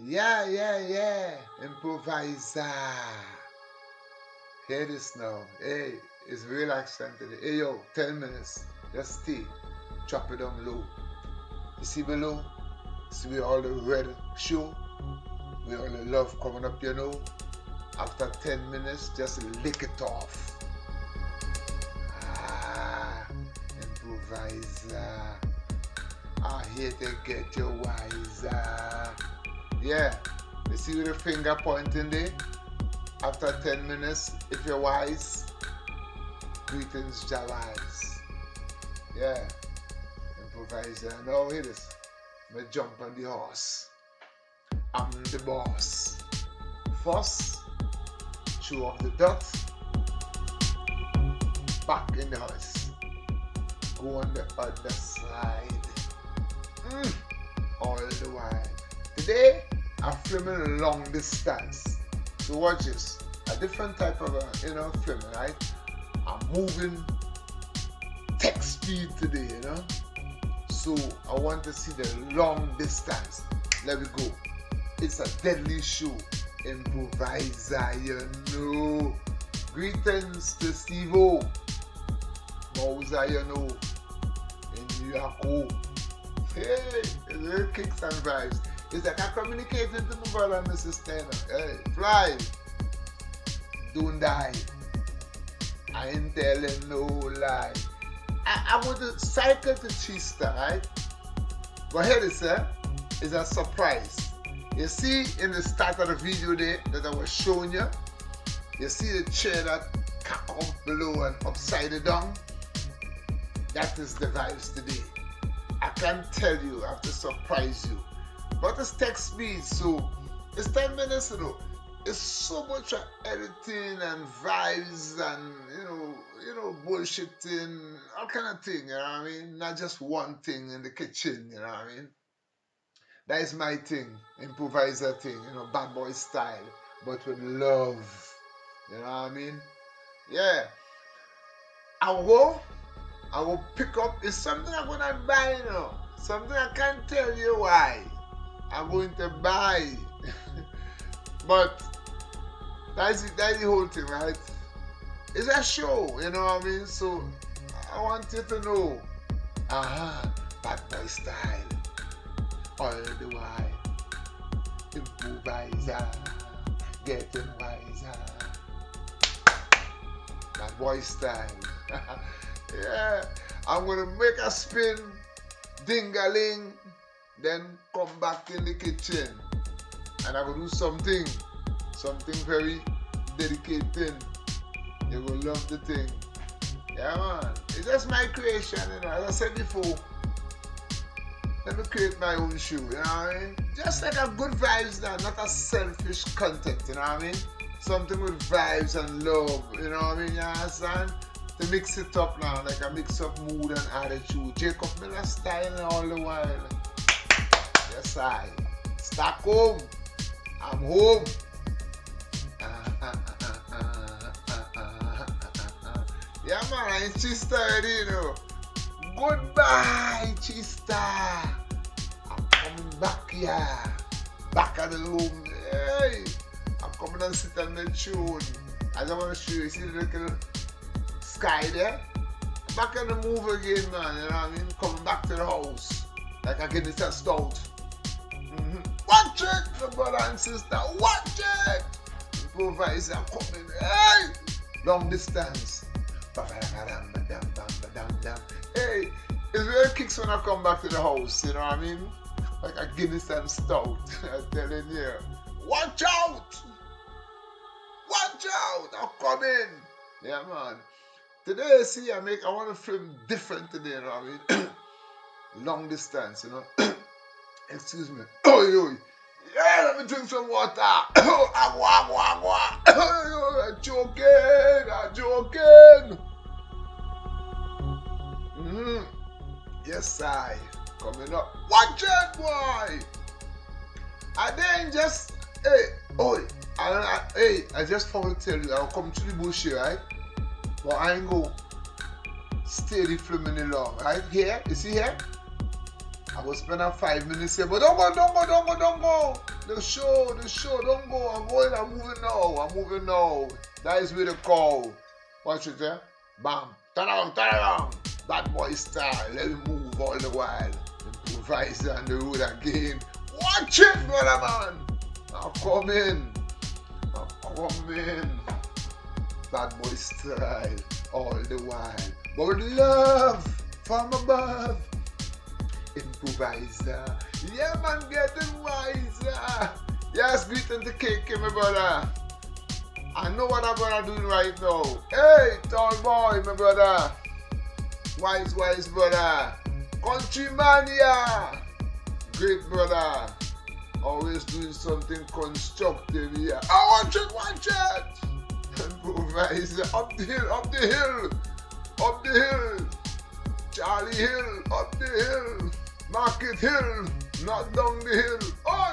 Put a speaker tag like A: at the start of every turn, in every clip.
A: Yeah. Improviser. Hear this now. Hey, it's relaxed time today. Hey, yo, 10 minutes. Just stay. Drop it down low. You see below? See where all the red show? Where all the love coming up, you know? After 10 minutes, just lick it off. Improviser. I'm here to get you wiser. Yeah. You see with the finger pointing there? After 10 minutes, if you're wise, greetings, Jawise. Yeah. Improviser. Now hear this. Me jump on the horse. I'm the boss. First, show off the dust. Back in the house. Go on the other side. All the while. Today, I'm filming long distance. So watch this. A different type of filming, right? I'm moving tech speed today, So I want to see the long distance. Let me go. It's a deadly show. Improviser, Greetings to Steve-O. Mauser, in New York. Hey, it's little kicks and vibes. It's like I'm communicating to my brother and my sister. Hey, fly. Don't die. I ain't telling no lie. I want to cycle to Chista, right? But here this is a surprise. You see in the start of the video there that I was showing you, you see the chair that cock up below and upside down? That is the vibes today. I can't tell you, I have to surprise you. But it's tech speed, so it's 10 minutes, It's so much of editing and vibes and bullshitting, all kind of thing, you know what I mean? Not just one thing in the kitchen, you know what I mean? That is my thing, improviser thing, bad boy style, but with love, you know what I mean? Yeah. I will pick up, it's something I'm gonna buy, something I can't tell you why. I'm going to buy. But that's the whole thing, right? It's a show, you know what I mean? So I want you to know. Bad boy style. All the while. Improviser. Getting wiser. Bad boy style. Yeah. I'm gonna make a spin. Ding-a-ling. Then come back in the kitchen. And I will do something very dedicated. You will love the thing. Yeah, man. It's just my creation, As I said before, let me create my own show, you know what I mean? Just like a good vibes now, not a selfish content, you know what I mean? Something with vibes and love, you know what I mean? You understand? To mix it up now, like a mix of mood and attitude. Jacob Miller style all the while. Yes, I. Stockholm. I'm home. Yeah, man, I'm in Chista already, Goodbye, Chista. I'm coming back here. Back at the room. Hey, I'm coming and sit on the tune. I just want to show you. See the little sky there? Back on the move again, man. You know what I mean? Coming back to the house. Like I get this stout. Watch it, my brother and sister. Watch it. Improviser coming. Hey, long distance. Hey, it's real kicks when I come back to the house. You know what I mean? Like a Guinness and stout. I'm telling you. Watch out. Watch out. I'm coming. Yeah, man. Today, see, I want to film different today. You know what I mean? Long distance. Excuse me. Oh, yeah, let me drink some water. I'm joking. Yes, I. Coming up. Watch it, boy. I didn't just, I just forgot to tell you, I'll come to the bush here, right? But I ain't go steady filming it long, right? Here, you see here? I will spend 5 minutes here, but don't go. The show, don't go. I'm moving now. That is with the call. Watch it, eh? Bam. Ta-da-dong. Bad boy style. Let me move all the while. Improviser on the road again. Watch it, brother man. I'm coming. Bad boy style. All the while. But with love from above. Improviser. Yeah, man, getting wiser. Yes, beating the cake, my brother. I know what I'm gonna do right now. Hey, tall boy, my brother. Wise brother. Countryman, yeah. Great brother. Always doing something constructive, yeah. Oh, watch it. Improviser. Up the hill. Charlie Hill, up the hill. Market Hill, not down the hill. Oh,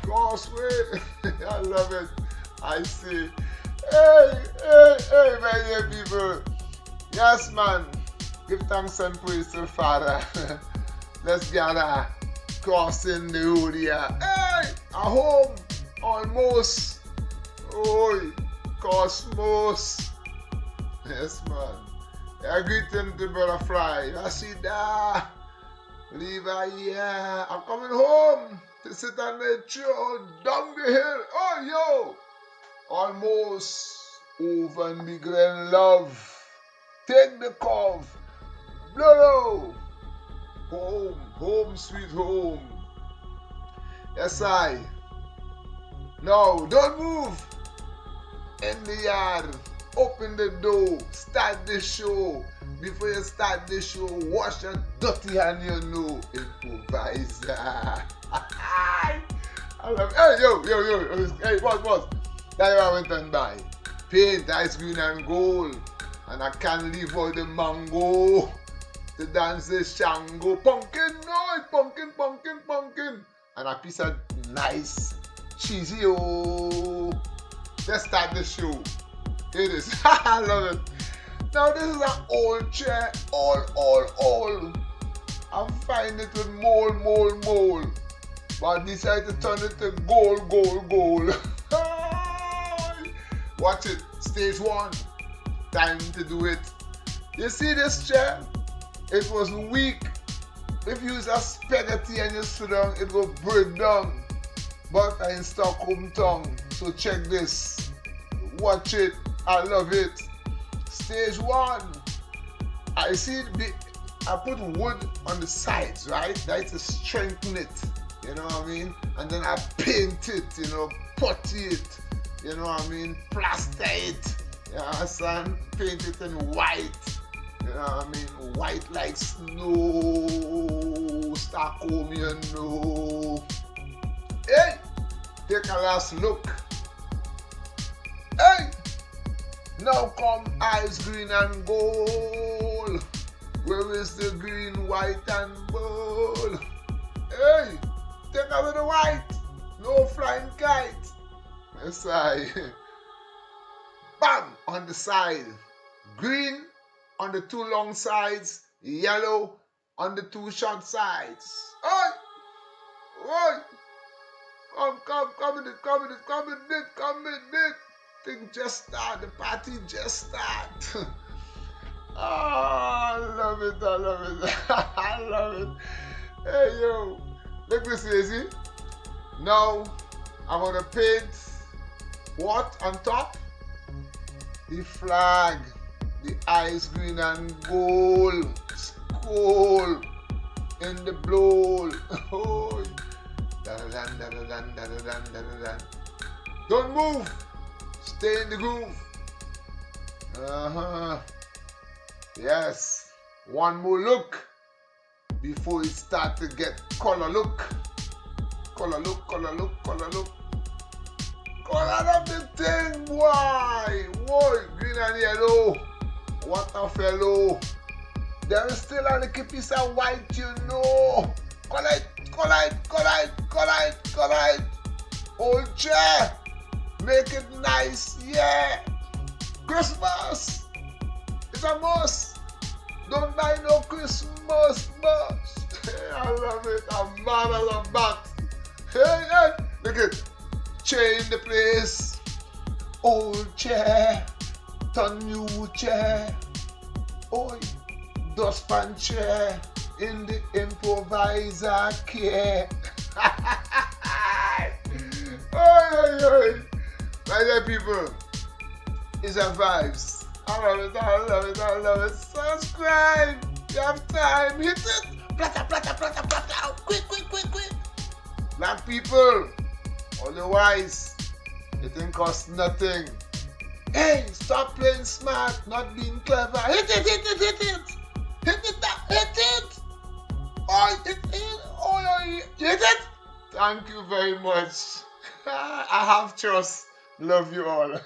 A: Crossway. I love it. I see. Hey, my dear people. Yes, man. Give thanks and praise to the Father. Let's gather. Crossing the road here. Hey, at home. Almost. Oi, Cosmos. Yes, man. I greet him to Brother Fry. I see that. Levi, yeah. I'm coming home to sit on the trail down the hill. Oh, yo. Almost over and be grand love. Take the curve. Blow. Home, sweet home. Yes, I. No, don't move. In the yard. Open the door. Start the show. Before you start the show, wash your dirty hand, you know. Improviser. I love it. Hey, yo. Hey, boss. That's what I went and buy. Paint, ice green and gold. And I can't leave out the mango. To dance the Shango. Pumpkin noise. Pumpkin. And a piece of nice cheesy, oh. Let's start the show. It is. I love it. Now this is an old chair, old. I'm finding it with mold. But I decided to turn it to gold. Watch it, stage 1. Time to do it. You see this chair? It was weak. If you use a spaghetti and you sit down, it will break down. But I in Stockholm tongue. So check this. Watch it. I love it. Stage 1. I see I put wood on the sides, right? That's to strengthen it. You know what I mean? And then I paint it, putty it. You know what I mean? Plaster it. You understand? Paint it in white. You know what I mean? White like snow. Stockholm, Hey! Take a last look. Hey! Now come ice green and gold. Where is the green, white and gold? Hey, take away the white. No flying kite. Yes, I. Bam! On the side. Green on the 2 long sides. Yellow on the 2 short sides. Oi! Come with it. Thing just start. The party just start. I love it. I love it. Hey, yo. Look this easy. Now, I'm going to paint what on top? The flag. The ice green and gold. Skull. In the bowl. Oh. Don't move. Stay in the groove. Yes. One more look before it start to get color look. Color of the thing, boy. Green and yellow. What a fellow. There is still a little piece of white, Collide. Old chair. Make it nice, yeah. Christmas. It's a must. Don't buy no Christmas must. I love it. I'm mad as a bat. Hey. chair in the place. Old chair, turn new chair. Oi, dustpan chair in the improviser care. Oi. My dear people, it's a vibes. I love it. Subscribe. You have time. Hit it. Plata. Quick. Black people, otherwise, it ain't cost nothing. Hey, stop playing smart, not being clever. Hit it. Hit it. Oh, hit it. Thank you very much. I have trust. Love you all.